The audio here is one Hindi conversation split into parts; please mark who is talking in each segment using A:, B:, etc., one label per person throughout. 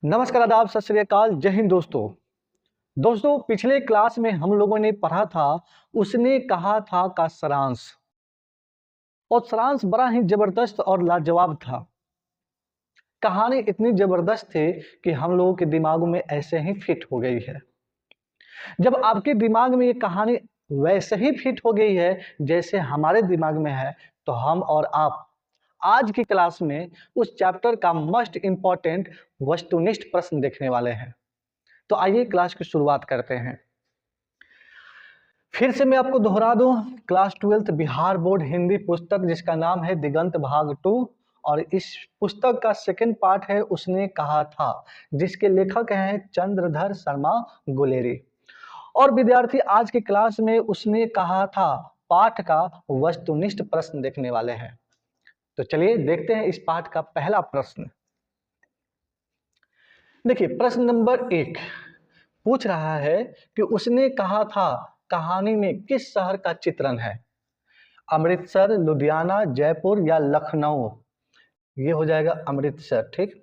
A: नमस्कार, आदाब, सत श्री अकाल, जय हिंद दोस्तों पिछले क्लास में हम लोगों ने पढ़ा था उसने कहा था का सारांश। और सारांश बड़ा ही जबरदस्त और लाजवाब था। कहानी इतनी जबरदस्त थी कि हम लोगों के दिमाग में ऐसे ही फिट हो गई है। जब आपके दिमाग में ये कहानी वैसे ही फिट हो गई है जैसे हमारे दिमाग में है, तो हम और आप आज की क्लास में उस चैप्टर का मोस्ट इंपॉर्टेंट वस्तुनिष्ठ प्रश्न देखने वाले हैं। तो आइए क्लास की शुरुआत करते हैं। फिर से मैं आपको दोहरा दूं, class 12th Bihar board Hindi पुस्तक जिसका नाम है दिगंत भाग 2, और इस पुस्तक का सेकंड पार्ट है उसने कहा था, जिसके लेखक हैं चंद्रधर शर्मा गुलेरी। और विद्यार्थी आज की क्लास में उसने कहा था पाठ का वस्तुनिष्ठ प्रश्न देखने वाले हैं। तो चलिए देखते हैं इस पाठ का पहला प्रश्न। देखिए, प्रश्न नंबर 1 पूछ रहा है कि उसने कहा था कहानी में किस शहर का चित्रण है? अमृतसर, लुधियाना, जयपुर या लखनऊ? ये हो जाएगा अमृतसर। ठीक,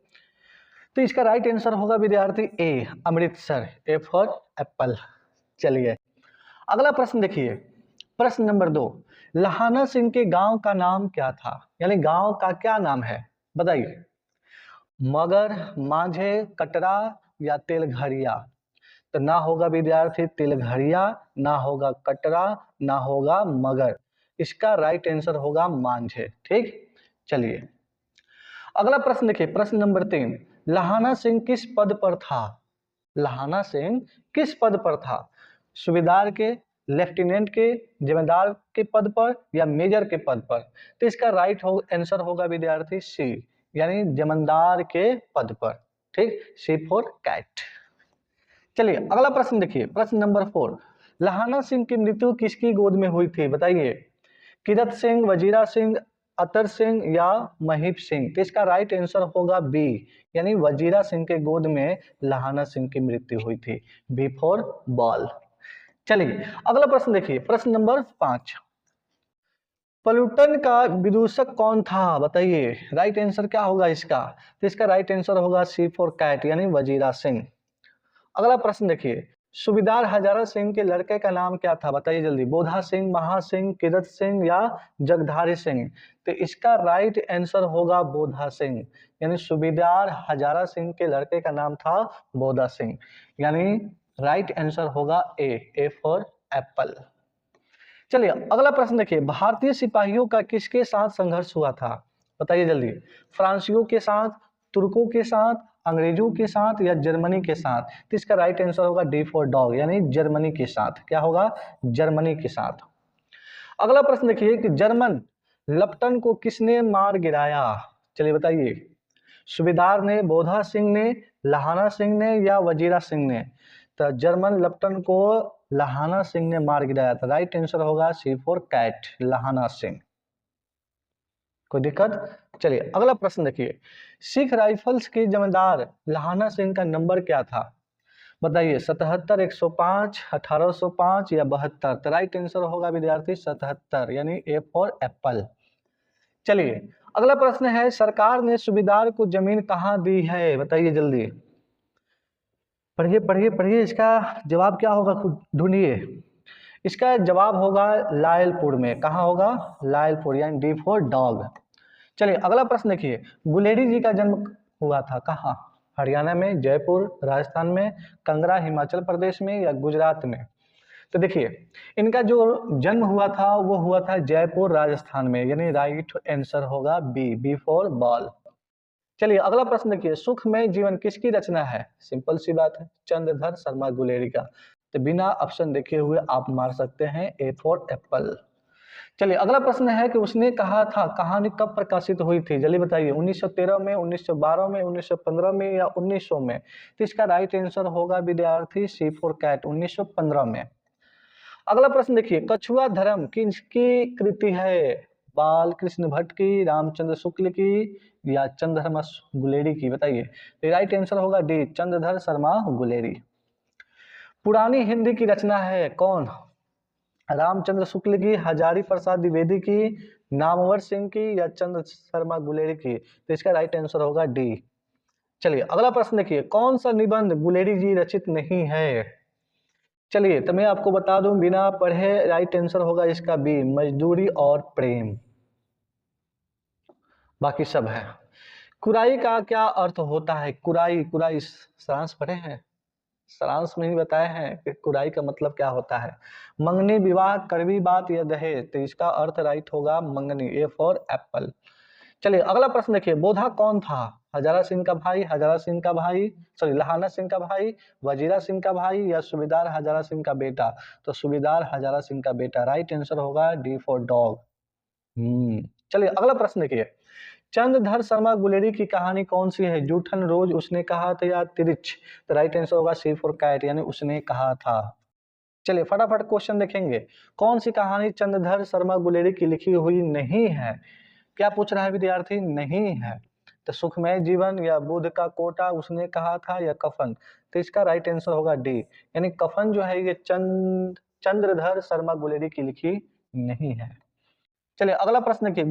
A: तो इसका राइट आंसर होगा विद्यार्थी A, Amritsar. A for apple. चलिए अगला प्रश्न देखिए, प्रश्न नंबर 2, लहाना सिंह के गांव का नाम क्या था? यानी गांव का क्या नाम है, बताइए। मगर, मांझे, कटरा या तेलघरिया? तो ना होगा विद्यार्थी तेलघरिया, ना होगा कटरा, ना होगा मगर। इसका राइट आंसर होगा मांझे। ठीक, चलिए अगला प्रश्न देखिए, प्रश्न नंबर 3, लहाना सिंह किस पद पर था? लहाना सिंह किस पद पर था? सूबेदार के, लेफ्टिनेंट के, जमींदार के पद पर या मेजर के पद पर? तो इसका राइट आंसर होगा विद्यार्थी सी, यानी जमींदार के पद पर। ठीक, सी फॉर कैट। चलिए अगला प्रश्न देखिए, प्रश्न नंबर 4, लहाना सिंह की मृत्यु किसकी गोद में हुई थी, बताइए। किरत सिंह, वजीरा सिंह, अतर सिंह या महीप सिंह? तो इसका राइट आंसर होगा बी, यानी वजीरा सिंह के गोद में लहाना सिंह की मृत्यु हुई थी। B for ball. चलिए अगला प्रश्न देखिए, प्रश्न नंबर 5, प्लूटन का विदूषक कौन था, बताइए। राइट आंसर क्या होगा इसका? तो इसका राइट आंसर होगा सी फॉर कैट, यानी वजीरा सिंह। अगला प्रश्न देखिए, सूबेदार हजारा सिंह के लड़के का नाम क्या था, बताइए जल्दी। बोधा सिंह, महा सिंह, किरत सिंह या जगधारी सिंह? तो इसका राइट आंसर होगा बोधा सिंह, यानी सूबेदार हजारा सिंह के लड़के का नाम था बोधा सिंह, यानी राइट आंसर होगा ए, ए फॉर एप्पल। चलिए अगला प्रश्न देखिए, भारतीय सिपाहियों का किसके साथ संघर्ष हुआ था, बताइए जल्दी। फ्रांसीसियों के साथ, तुर्कों के साथ, अंग्रेजों के साथ या जर्मनी के साथ? तो इसका राइट आंसर होगा डी फॉर डॉग, यानी जर्मनी के साथ। क्या होगा? जर्मनी के साथ। अगला प्रश्न देखिए कि जर्मन लप्टन को किसने मार गिराया, चलिए बताइए। सूबेदार ने, बोधा सिंह ने, लहाना सिंह ने या वजीरा सिंह ने? तो जर्मन लप्टन को लहाना सिंह ने मार गिराया था। राइट आंसर होगा सी फॉर कैट, लहाना सिंह। कोई दिक्कत? चलिए अगला प्रश्न देखिए, सिख राइफल्स के जमींदार लहाना सिंह का नंबर क्या था, बताइए। 77, 105, 1805 या 72? तो राइट आंसर होगा विद्यार्थी 77, यानी ए फॉर एप्पल। चलिए अगला प्रश्न है, सरकार ने सूबेदार को जमीन कहाँ दी है, बताइए जल्दी। पढ़िए पढ़िए पढ़िए, इसका जवाब क्या होगा खुद ढूंढिए। इसका जवाब होगा लायलपुर में। कहाँ होगा? लायलपुर, यानी डी फॉर डॉग। चलिए अगला प्रश्न देखिए, गुलेरी जी का जन्म हुआ था कहाँ? हरियाणा में, जयपुर राजस्थान में, कंगरा हिमाचल प्रदेश में या गुजरात में? तो देखिए इनका जो जन्म हुआ था वो हुआ था जयपुर राजस्थान में, यानी राइट आंसर होगा बी, बी फॉर बॉल। चलिए अगला प्रश्न देखिए, सुखमय जीवन किसकी रचना है? सिंपल सी बात है, चंद्रधर शर्मा गुलेरी का। तो बिना ऑप्शन देखे हुए आप मार सकते हैं ए फॉर एप्पल। चलिए अगला प्रश्न है कि उसने कहा था कहानी कब प्रकाशित हुई थी, जल्दी बताइए। 1913 में, 1912 में, 1915 में या 1900 में? तो इसका राइट आंसर होगा विद्यार्थी सी फॉर कैट, 1915 में। अगला प्रश्न देखिए, कछुआ धर्म किसकी कृति है? बाल कृष्ण भट्ट की, रामचंद्र शुक्ल की या चंद्रधर गुलेरी की? बताइए। तो राइट आंसर होगा डी, चंद्रधर शर्मा गुलेरी। पुरानी हिंदी की रचना है कौन? रामचंद्र शुक्ल की, हजारी प्रसाद द्विवेदी की, नामवर सिंह की या चंद्र शर्मा गुलेरी की? तो इसका राइट आंसर होगा डी, चलिए अगला प्रश्न देखिए, कौन सा निबंध गुलेरी जी रचित नहीं है? चलिए तो मैं आपको बता दूं बिना पढ़े, राइट आंसर होगा इसका बी, मजदूरी और प्रेम। बाकी सब है। कुराई का क्या अर्थ होता है? कुराई, कुराई सारांश पढ़े हैं? सारांश में ही बताए हैं कि कुराई का मतलब क्या होता है। मंगनी, विवाह, कड़वी बात या दहेज, तो इसका अर्थ राइट होगा मंगनी, ए फॉर एप्पल। चलिए अगला प्रश्न देखिए, बोधा कौन था? हजारा सिंह का भाई, हजारा सिंह का भाई, सॉरी लहाना सिंह का भाई, वजीरा सिंह का भाई या सूबेदार हजारा सिंह का बेटा? तो सूबेदार हजारा सिंह का बेटा, राइट आंसर होगा डी फॉर डॉग। चलिए अगला प्रश्न देखिए, चंद्रधर शर्मा गुलेरी की कहानी कौन सी है? जूठन, रोज, उसने कहा था या तिरिच? तो राइट आंसर होगा सी फॉर कैट, यानी उसने कहा था। चलिए फटाफट क्वेश्चन देखेंगे, कौन सी कहानी चंद्रधर शर्मा गुलेरी की लिखी हुई नहीं है? क्या पूछ रहा है विद्यार्थी? नहीं है। तो सुखमय जीवन या बुध का कोटा, उसने कहा था या कफन? तो इसका राइट आंसर होगा डी, यानी कफन जो है ये चंद्रधर शर्मा गुलेरी की लिखी नहीं है। चलिए अगला प्रश्न देखिए,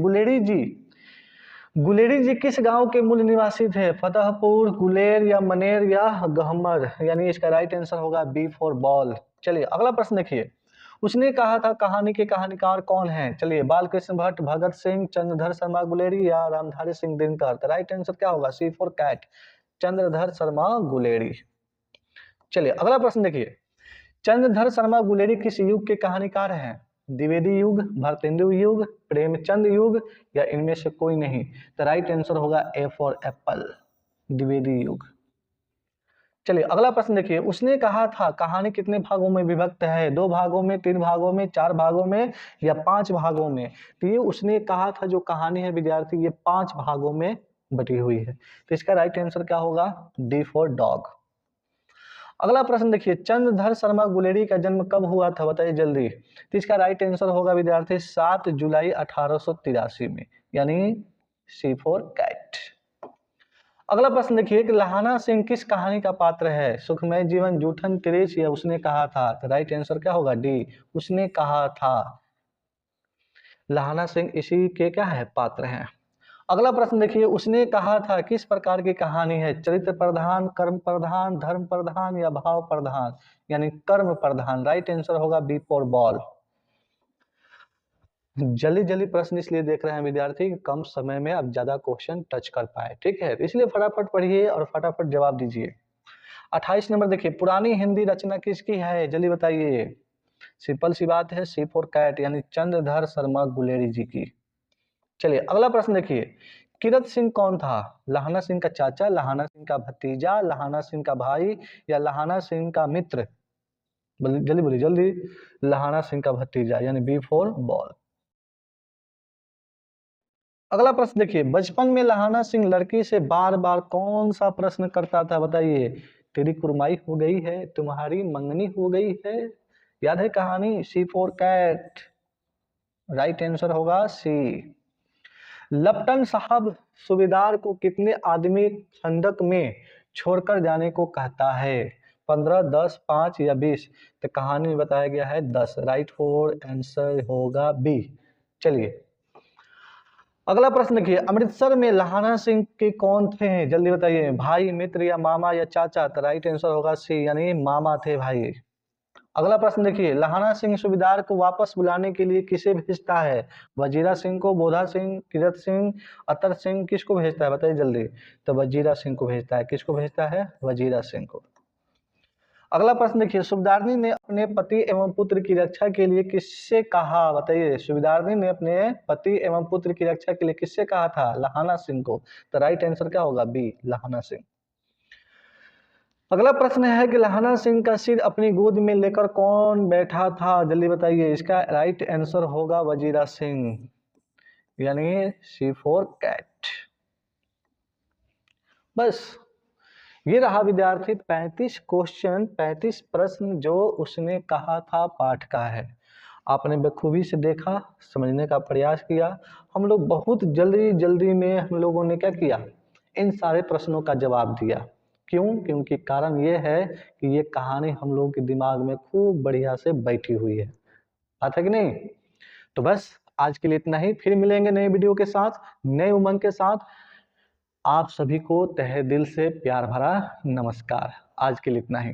A: गुलेरी जी किस गांव के मूल निवासी थे? फतेहपुर, गुलेर या मनेर या गहमर? यानी इसका राइट आंसर होगा बी फॉर बॉल। चलिए अगला प्रश्न देखिए, उसने कहा था कहानी के कहानीकार कौन है? चलिए बालकृष्ण भट्ट, भगत सिंह, चंद्रधर शर्मा गुलेरी या रामधारी सिंह दिनकर? तो राइट आंसर क्या होगा? सी फॉर कैट, चंद्रधर शर्मा गुलेरी। चलिए अगला प्रश्न देखिए, चंद्रधर शर्मा गुलेरी किस युग के कहानीकार हैं? द्विवेदी युग, भारतेंदु युग, प्रेमचंद युग या इनमें से कोई नहीं? तो राइट आंसर होगा ए फॉर एप्पल, द्विवेदी युग। चलिए अगला प्रश्न देखिए, उसने कहा था कहानी कितने भागों में विभक्त है? 2 भागों में, 3 भागों में, 4 भागों में या 5 भागों में? तो ये उसने कहा था जो कहानी है विद्यार्थी, ये 5 भागों में बटी हुई है। तो इसका राइट आंसर क्या होगा? D for dog. अगला प्रश्न देखिए, चंद्रधर शर्मा गुलेरी का जन्म कब हुआ था? बताइए जल्दी। तो इसका राइट आंसर होगा विद्यार्थी 7 जुलाई 1883 में, यानी सी फॉर कैट। अगला प्रश्न देखिए कि लहाना सिंह किस कहानी का पात्र है? सुखमय जीवन, जूठन, तिरेच या उसने कहा था? तो राइट आंसर क्या होगा? डी, उसने कहा था। लहाना सिंह इसी के क्या है? पात्र हैं। अगला प्रश्न देखिए, उसने कहा था किस प्रकार की कहानी है? चरित्र प्रधान, कर्म प्रधान, धर्म प्रधान या भाव प्रधान? यानी कर्म प्रधान, राइट आंसर होगा बी फॉर बॉल। जल्दी जल्दी प्रश्न इसलिए देख रहे हैं विद्यार्थी कि कम समय में आप ज्यादा क्वेश्चन टच कर पाए, ठीक है? इसलिए फटाफट पढ़िए और फटाफट जवाब दीजिए। 28 नंबर देखिए, पुरानी हिंदी रचना किसकी है? जल्दी बताइए। सिंपल सी बात है, सी फॉर कैट, यानी चंद्रधर शर्मा गुलेरी जी की। चलिए अगला प्रश्न देखिए, किरत सिंह कौन था? लहाना सिंह का चाचा, लहाना सिंह का भतीजा, लहाना सिंह का भाई या लहाना सिंह का मित्र? जल्दी बोलिए जल्दी। लहाना सिंह का भतीजा, यानी बी फॉर बॉल। अगला प्रश्न देखिए, बचपन में लहाना सिंह लड़की से बार बार कौन सा प्रश्न करता था? बताइए। तेरी कुरमाई हो गई है, तुम्हारी मंगनी हो गई है, याद है कहानी? सी फॉर कैट, राइट आंसर होगा सी। लपटन साहब सूबेदार को कितने आदमी खंदक में छोड़कर जाने को कहता है? 15, 10, 5 या 20? तो कहानी में बताया गया है 10, राइट फॉर आंसर होगा बी। चलिए अगला प्रश्न देखिए, अमृतसर में लहाना सिंह के कौन थे? जल्दी बताइए। भाई, मित्र या मामा या चाचा? तो राइट आंसर होगा सी, यानी मामा थे भाई। अगला प्रश्न देखिए, लहाना सिंह सूबेदार को वापस बुलाने के लिए किसे भेजता है? वजीरा सिंह को, बोधा सिंह, किरत सिंह, अतर सिंह? किसको भेजता है बताइए जल्दी। तो वजीरा सिंह को भेजता है। किसको भेजता है? वजीरा सिंह को। अगला प्रश्न देखिए, सुबेदारनी ने अपने पति एवं पुत्र की रक्षा के लिए किससे कहा? बताइए। सुबेदारनी ने अपने पति एवं पुत्र की रक्षा के लिए किससे कहा था? लहाना सिंह को। तो राइट आंसर क्या होगा? बी, लहाना सिंह। अगला प्रश्न है कि लहाना सिंह का सिर अपनी गोद में लेकर कौन बैठा था? जल्दी बताइए। इसका राइट आंसर होगा वजीरा सिंह, यानी सी फॉर कैट। बस ये रहा विद्यार्थी 35 क्वेश्चन, 35 प्रश्न जो उसने कहा था पाठ का है। आपने बखूबी से देखा, समझने का प्रयास किया। हम लोग बहुत जल्दी जल्दी में हम लोगों ने क्या किया? इन सारे प्रश्नों का जवाब दिया। क्यों? क्योंकि कारण ये है कि ये कहानी हम लोगों के दिमाग में खूब बढ़िया से बैठी हुई है। बात है कि नहीं? तो बस आज के लिए इतना ही, फिर मिलेंगे नए वीडियो के साथ, नए उमंग के साथ। आप सभी को तहे दिल से प्यार भरा नमस्कार। आज के लिए इतना ही।